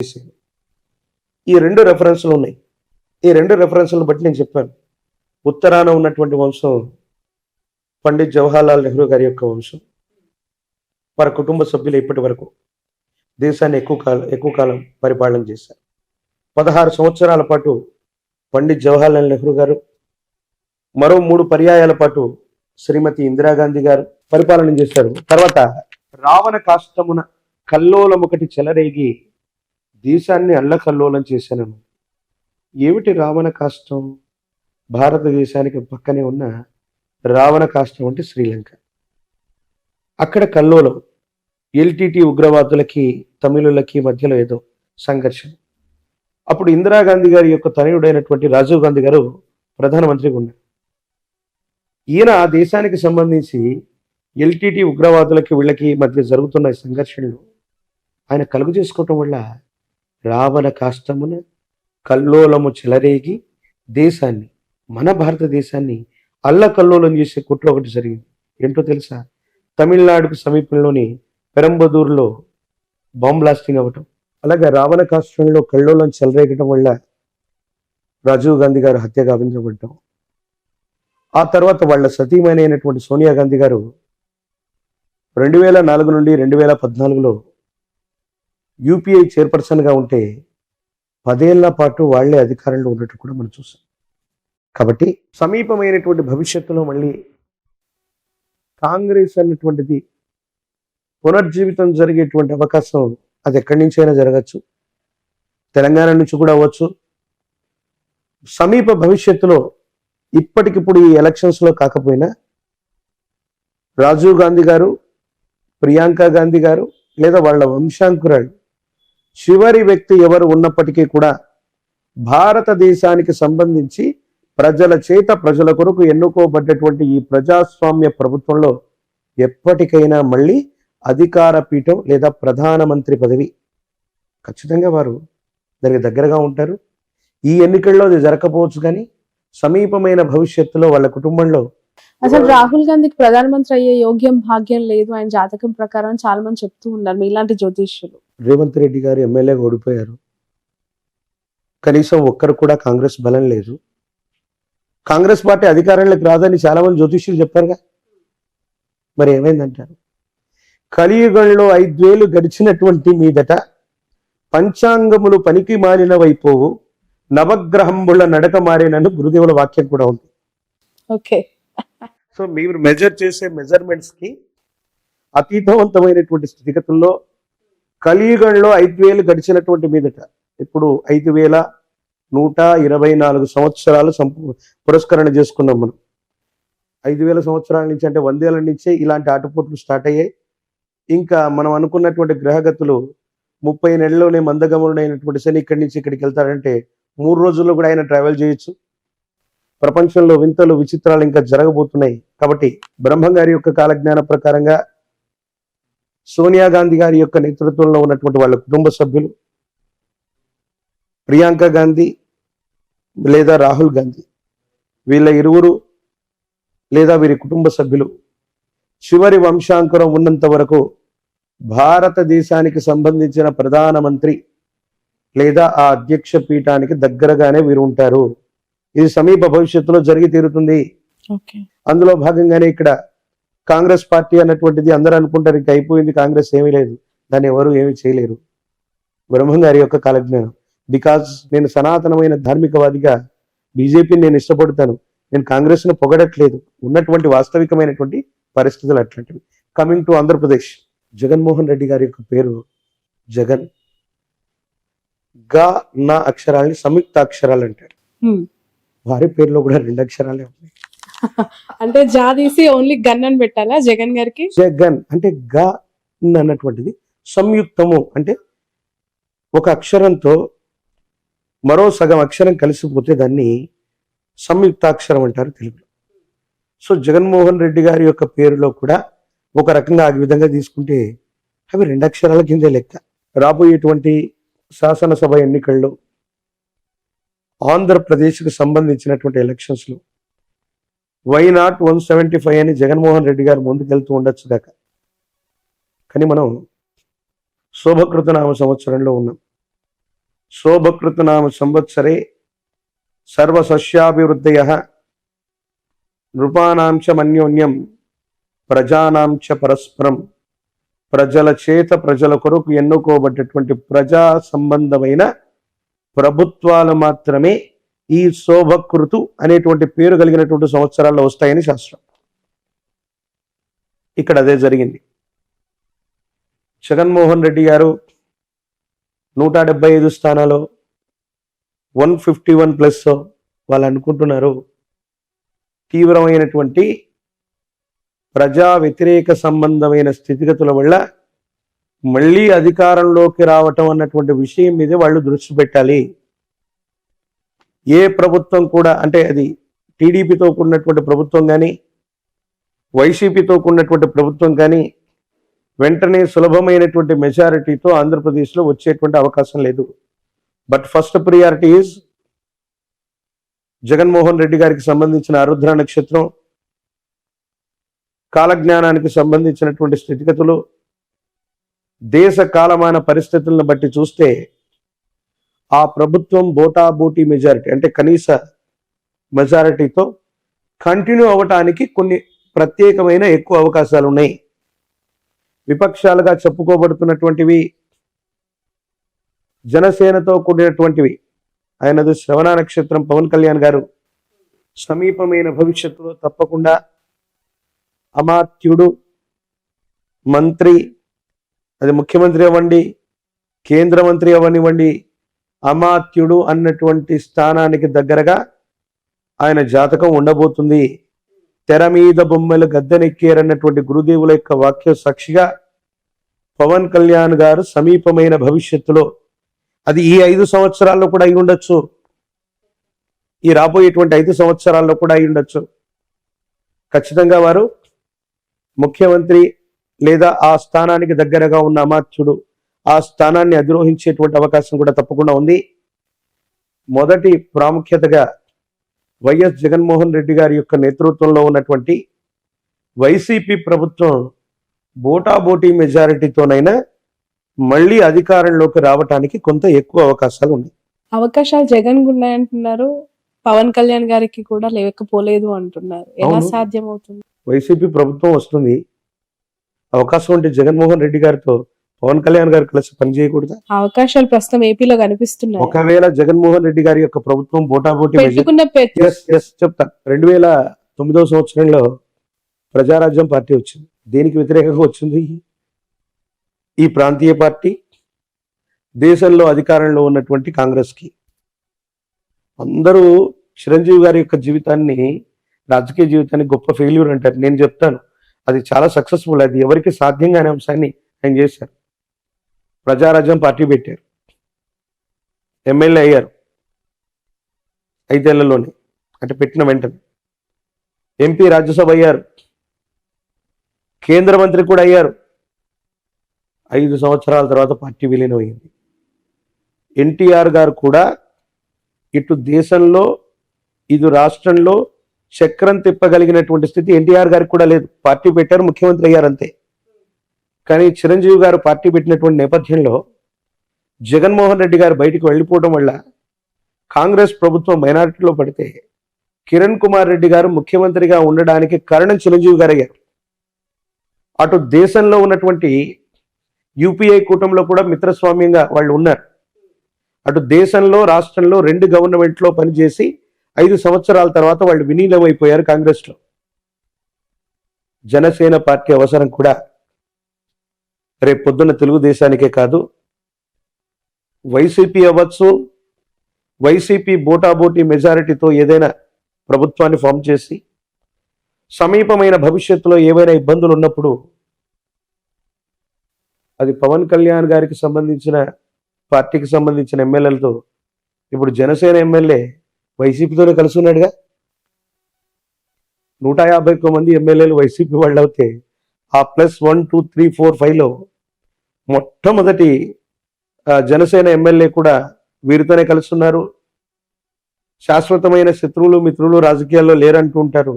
చేసేది. ఈ 2 రెఫరెన్స్‌లు ఉన్నాయి. ఈ 2 రెఫరెన్స్‌లను బట్టి నేను చెప్పాను. ఉత్తరాన ఉన్నటువంటి వంశం పండిత్ జవహర్లాల్ నెహ్రూ గారి యొక్క వంశం. వారి కుటుంబ సభ్యులు ఇప్పటి వరకు దేశాన్ని ఎక్కువ కాలం పరిపాలన చేశారు. 16 సంవత్సరాల పాటు పండిత్ జవహర్లాల్ నెహ్రూ గారు, మరో 3 పర్యాయాల పాటు శ్రీమతి ఇందిరాగాంధీ గారు పరిపాలన చేశారు. తర్వాత రావణ కాష్టమున కల్లోలమొకటి చెలరేగి దేశాన్ని అల్లకల్లోలం చేశాను. ఏమిటి రావణ కాష్టం? భారతదేశానికి పక్కనే ఉన్న రావణ కాష్టం అంటే శ్రీలంక. అక్కడ కల్లోలం, ఎల్టీటీ ఉగ్రవాదులకి తమిళులకి మధ్యలో ఏదో సంఘర్షణ. అప్పుడు ఇందిరాగాంధీ గారి యొక్క తనయుడైనటువంటి రాజీవ్ గాంధీ గారు ప్రధానమంత్రిగా ఉన్నారు. ఈయన ఆ దేశానికి సంబంధించి ఎల్టీటీ ఉగ్రవాదులకి వీళ్ళకి మధ్య జరుగుతున్న సంఘర్షణలు ఆయన కలుగు చేసుకోవటం వల్ల రావణ కాష్టమున కల్లోలము చెలరేగి దేశాన్ని, మన భారతదేశాన్ని అల్లకల్లోలం చేసే కుట్ర ఒకటి జరిగింది. ఏంటో తెలుసా? తమిళనాడుకు సమీపంలోని పెరంబదూరులో బాంబ్ బ్లాస్టింగ్ అవ్వటం. అలాగే రావణ కాష్టంలో కల్లోలం చెలరేగటం వల్ల రాజీవ్ గాంధీ గారు హత్య గావించబడ్డం. ఆ తర్వాత వాళ్ళ సతీమణి అయినటువంటి సోనియా గాంధీ గారు 2004 నుండి 2014లో యూపీఐ చైర్పర్సన్గా ఉంటే 10 ఏళ్ల పాటు వాళ్లే అధికారంలో ఉన్నట్టు కూడా మనం చూసాం. కాబట్టి సమీపమైనటువంటి భవిష్యత్తులో మళ్ళీ కాంగ్రెస్ అన్నటువంటిది పునర్జీవితం జరిగేటువంటి అవకాశం అది ఎక్కడి నుంచైనా జరగచ్చు, తెలంగాణ నుంచి కూడా అవ్వచ్చు. సమీప భవిష్యత్తులో ఇప్పటికిప్పుడు ఈ ఎలక్షన్స్లో కాకపోయినా రాజీవ్ గాంధీ గారు, ప్రియాంక గాంధీ గారు లేదా వాళ్ళ వంశాంకురాలు చివరి వ్యక్తి ఎవరు ఉన్నప్పటికీ కూడా భారతదేశానికి సంబంధించి ప్రజల చేత ప్రజల కొరకు ఎన్నుకోబడ్డటువంటి ఈ ప్రజాస్వామ్య ప్రభుత్వంలో ఎప్పటికైనా మళ్ళీ అధికార పీఠం లేదా ప్రధానమంత్రి పదవి ఖచ్చితంగా వారు దానికి దగ్గరగా ఉంటారు. ఈ ఎన్నికల్లో అది జరగకపోవచ్చు, కానీ సమీపమైన భవిష్యత్తులో వాళ్ళ కుటుంబంలో అసలు రాహుల్ గాంధీకి ప్రధానమంత్రి అయ్యే యోగ్యం భాగ్యం లేదు ఆయన జాతకం ప్రకారం చాలా మంది చెప్తూ ఉన్నారు, మీలాంటి జ్యోతిష్యులు. రేవంత్ రెడ్డి గారు ఎమ్మెల్యేగా ఓడిపోయారు. కనీసం ఒక్కరు కూడా కాంగ్రెస్ బలం లేదు. కాంగ్రెస్ పార్టీ అధికారంలోకి రాదని చాలా మంది జ్యోతిష్యులు చెప్పారుగా. మరి ఏమైందంటారు? కలియుగంలో 5 ఏళ్లు గడిచినటువంటి మీదట పంచాంగములు పనికి మారినవైపోవు, నవగ్రహంబుల నడక మారినను గురుదేవుల వాక్యం కూడా ఉంది. ఓకే, సో మీరు మెజర్ చేసే మెజర్మెంట్స్ కి అతీతవంతమైనటువంటి స్థితిగతుల్లో కలియుగంలో 5 ఏళ్లు గడిచినటువంటి మీదట, ఇప్పుడు 5124 సంవత్సరాలు పురస్కరణ చేసుకున్నాం మనం. 5000 సంవత్సరాల నుంచి అంటే 100 ఏళ్ల నుంచే ఇలాంటి ఆటపోట్లు స్టార్ట్ అయ్యాయి. ఇంకా మనం అనుకున్నటువంటి గ్రహగతులు 30 నెలల్లోనే మందగమనుడైనటువంటి శని ఇక్కడి నుంచి ఇక్కడికి వెళ్తాడంటే 3 రోజుల్లో కూడా ఆయన ట్రావెల్ చేయొచ్చు. ప్రపంచంలో వింతలు విచిత్రాలు ఇంకా జరగబోతున్నాయి. కాబట్టి బ్రహ్మం గారి యొక్క కాలజ్ఞాన ప్రకారంగా సోనియా గాంధీ గారి యొక్క నేతృత్వంలో ఉన్నటువంటి వాళ్ళ కుటుంబ సభ్యులు, ప్రియాంక గాంధీ లేదా రాహుల్ గాంధీ, వీళ్ళ ఇరువురు లేదా వీరి కుటుంబ సభ్యులు చివరి వంశాంకురం ఉన్నంత వరకు భారతదేశానికి సంబంధించిన ప్రధానమంత్రి లేదా ఆ అధ్యక్ష పీఠానికి దగ్గరగానే వీరు ఉంటారు. ఇది సమీప భవిష్యత్తులో జరిగి తీరుతుంది. అందులో భాగంగానే ఇక్కడ కాంగ్రెస్ పార్టీ అన్నటువంటిది అందరూ అనుకుంటారు ఇంకా అయిపోయింది, కాంగ్రెస్ ఏమీ లేదు, దాన్ని ఎవరు ఏమీ చేయలేరు. బ్రహ్మం గారి యొక్క కాలజ్ఞానం. బికాజ్ నేను సనాతనమైన ధార్మికవాదిగా బీజేపీని నేను ఇష్టపడతాను, నేను కాంగ్రెస్ ను పొగడట్లేదు, ఉన్నటువంటి వాస్తవికమైనటువంటి పరిస్థితులు అట్లాంటివి. కమింగ్ టు ఆంధ్రప్రదేశ్, జగన్మోహన్ రెడ్డి గారి యొక్క పేరు జగన్. గా నా అక్షరాలని సంయుక్త అక్షరాలు అంటారు. వారి పేరులో కూడా 2 అక్షరాలే ఉన్నాయి. అంటే జా తీసి ఓన్లీ గన్ అని పెట్టాలా జగన్ గారికి? జగన్ అంటే గా అన్నటువంటిది సంయుక్తము, అంటే ఒక అక్షరంతో మరో సగం అక్షరం కలిసిపోతే దాన్ని సంయుక్తాక్షరం అంటారు తెలుగులో. సో జగన్మోహన్ రెడ్డి గారి యొక్క పేరులో కూడా ఒక రకంగా ఆ విధంగా తీసుకుంటే అవి 2 అక్షరాల కిందే లెక్క. రాబోయేటువంటి శాసనసభ ఎన్నికల్లో ఆంధ్రప్రదేశ్కు సంబంధించినటువంటి ఎలక్షన్స్లో వైనాట్ 175 అని జగన్మోహన్ రెడ్డి గారు ముందుకెళ్తూ ఉండొచ్చు దాకా. కానీ మనం శోభకృతనామ సంవత్సరంలో ఉన్నాం. శోభకృతనామ సంవత్సరే సర్వసస్యాభివృద్ధయః నృపానాం చ మన్యోన్యం ప్రజానాం చ పరస్పరం. ప్రజల చేత ప్రజల కొరకు ఎన్నుకోబడ్డటువంటి ప్రజా సంబంధమైన ప్రభుత్వాలు మాత్రమే ఈ శోభకృతు అనేటువంటి పేరు కలిగినటువంటి సంవత్సరాల్లో వస్తాయని శాస్త్రం. ఇక్కడ అదే జరిగింది. జగన్మోహన్ రెడ్డి గారు 175 స్థానాలు 151+ వాళ్ళు అనుకుంటున్నారు. తీవ్రమైనటువంటి ప్రజా వ్యతిరేక సంబంధమైన స్థితిగతుల వల్ల మళ్ళీ అధికారంలోకి రావటం అన్నటువంటి విషయం మీద వాళ్ళు దృష్టి పెట్టాలి. ఏ ప్రభుత్వం కూడా, అంటే అది టీడీపీతో కూడినటువంటి ప్రభుత్వం కానీ వైసీపీతో కూడినటువంటి ప్రభుత్వం కానీ వెంటనే సులభమైనటువంటి మెజారిటీతో ఆంధ్రప్రదేశ్లో వచ్చేటువంటి అవకాశం లేదు. But first priority is Jaganmohan Reddy గారికి సంబంధించిన ఆరుద్ర నక్షత్రం, కాలజ్ఞానానికి సంబంధించినటువంటి స్థితిగతులు, దేశ కాలమాన పరిస్థితులను బట్టి చూస్తే ఆ ప్రభుత్వం బోటాబోటీ మెజారిటీ, అంటే కనీస మెజారిటీతో కంటిన్యూ అవ్వటానికి కొన్ని ప్రత్యేకమైన ఎక్కువ అవకాశాలు ఉన్నాయి. విపక్షాలుగా చెప్పుకోబడుతున్నటువంటివి జనసేనతో కూడినటువంటివి. ఆయనది శ్రవణ నక్షత్రం. పవన్ కళ్యాణ్ గారు సమీపమైన భవిష్యత్తులో తప్పకుండా అమాత్యుడు, మంత్రి, అది ముఖ్యమంత్రి అవ్వండి, కేంద్ర మంత్రి అవ్వనివ్వండి, అమాత్యుడు అన్నటువంటి స్థానానికి దగ్గరగా ఆయన జాతకం ఉండబోతుంది. తెర మీద బొమ్మలు గద్దెనెక్కారన్నటువంటి గురుదేవుల యొక్క వాక్య సాక్షిగా పవన్ కళ్యాణ్ గారు సమీపమైన భవిష్యత్తులో, అది ఈ 5 సంవత్సరాల్లో కూడా అయి ఉండొచ్చు, ఈ రాబోయేటువంటి 5 సంవత్సరాల్లో కూడా అయి ఉండొచ్చు, ఖచ్చితంగా వారు ముఖ్యమంత్రి లేదా ఆ స్థానానికి దగ్గరగా ఉన్న అమాత్యుడు ఆ స్థానాన్ని అధిరోహించేటువంటి అవకాశం కూడా తప్పకుండా ఉంది. మొదటి ప్రాముఖ్యతగా వైఎస్ జగన్మోహన్ రెడ్డి గారి యొక్క నేతృత్వంలో ఉన్నటువంటి వైసీపీ ప్రభుత్వం బోటాబోటీ మెజారిటీతోనైనా మళ్ళీ అధికారంలోకి రావటానికి కొంత ఎక్కువ అవకాశాలు ఉన్నాయి. అవకాశాలు జగన్ ఉన్నాయంటున్నారు, పవన్ కళ్యాణ్ గారికి కూడా లేకపోలేదు అంటున్నారు. ఎలా అవును. సాధ్యం అవుతుంది? వైసీపీ ప్రభుత్వం వస్తుంది, అవకాశం ఉంటే జగన్మోహన్ రెడ్డి గారితో పవన్ కళ్యాణ్ గారు కలిసి పనిచేయకూడదా? అవకాశాలు ప్రస్తుతం ఏపీలో కనిపిస్తున్నాయి. ఒకవేళ జగన్మోహన్ రెడ్డి గారి యొక్క ప్రభుత్వం బోటాబోటీ పెట్టుకున్న చెప్తా, 2009 సంవత్సరంలో ప్రజారాజ్యం పార్టీ వచ్చింది. దేనికి వ్యతిరేకంగా వచ్చింది? ఈ ప్రాంతీయ పార్టీ దేశంలో అధికారంలో ఉన్నటువంటి కాంగ్రెస్ కి. అందరూ చిరంజీవి గారి యొక్క జీవితాన్ని, రాజకీయ జీవితాన్ని గొప్ప ఫెయిల్యూర్ అంటారు. నేను చెప్తాను, అది చాలా సక్సెస్ఫుల్. అది ఎవరికి సాధ్యం కాని అంశాన్ని ఆయన చేశారు. ప్రజారాజ్యం పార్టీ పెట్టారు, ఎమ్మెల్యే అయ్యారు 5 ఏళ్లలోనే, అంటే పెట్టిన వెంటనే. ఎంపీ, రాజ్యసభ అయ్యారు, కేంద్ర మంత్రి కూడా అయ్యారు. 5 సంవత్సరాల తర్వాత పార్టీ విలీనం అయింది. ఎన్టీఆర్ గారు కూడా ఇటు దేశంలో ఇటు రాష్ట్రంలో చక్రం తిప్పగలిగినటువంటి స్థితి ఎన్టీఆర్ గారికి కూడా లేదు. పార్టీ పెట్టారు, ముఖ్యమంత్రి అయ్యారు అంతే. కానీ చిరంజీవి గారు పార్టీ పెట్టినటువంటి నేపథ్యంలో జగన్మోహన్ రెడ్డి గారు బయటికి వెళ్ళిపోవడం వల్ల కాంగ్రెస్ ప్రభుత్వం మైనారిటీలో పడితే కిరణ్ కుమార్ రెడ్డి గారు ముఖ్యమంత్రిగా ఉండడానికి కారణం చిరంజీవి గారు అయ్యారు. అటు దేశంలో ఉన్నటువంటి యూపీఐ కూటమిలో కూడా మిత్రస్వామ్యంగా వాళ్ళు ఉన్నారు. అటు దేశంలో రాష్ట్రంలో 2 గవర్నమెంట్లో పనిచేసి 5 సంవత్సరాల తర్వాత వాళ్ళు విలీనమైపోయారు కాంగ్రెస్లో. జనసేన పార్టీ అవసరం కూడా రేపు పొద్దున్న తెలుగుదేశానికే కాదు, వైసీపీ అవ్వచ్చు, వైసీపీ బోటాబోటీ మెజారిటీతో ఏదైనా ప్రభుత్వాన్ని ఫామ్ చేసి సమీపమైన భవిష్యత్తులో ఏవైనా ఇబ్బందులు ఉన్నప్పుడు అది పవన్ కళ్యాణ్ గారికి సంబంధించిన పార్టీకి సంబంధించిన ఎమ్మెల్యేలతో, ఇప్పుడు జనసేన ఎమ్మెల్యే వైసీపీతోనే కలిసి ఉన్నాడుగా. 151 మంది ఎమ్మెల్యేలు వైసీపీ వాళ్ళు అవుతే ఆ +1 2 3 4 5లో మొట్టమొదటి జనసేన ఎమ్మెల్యే కూడా వీరితోనే కలిసి ఉన్నారు. శాశ్వతమైన శత్రువులు మిత్రులు రాజకీయాల్లో లేరంటూ ఉంటారు.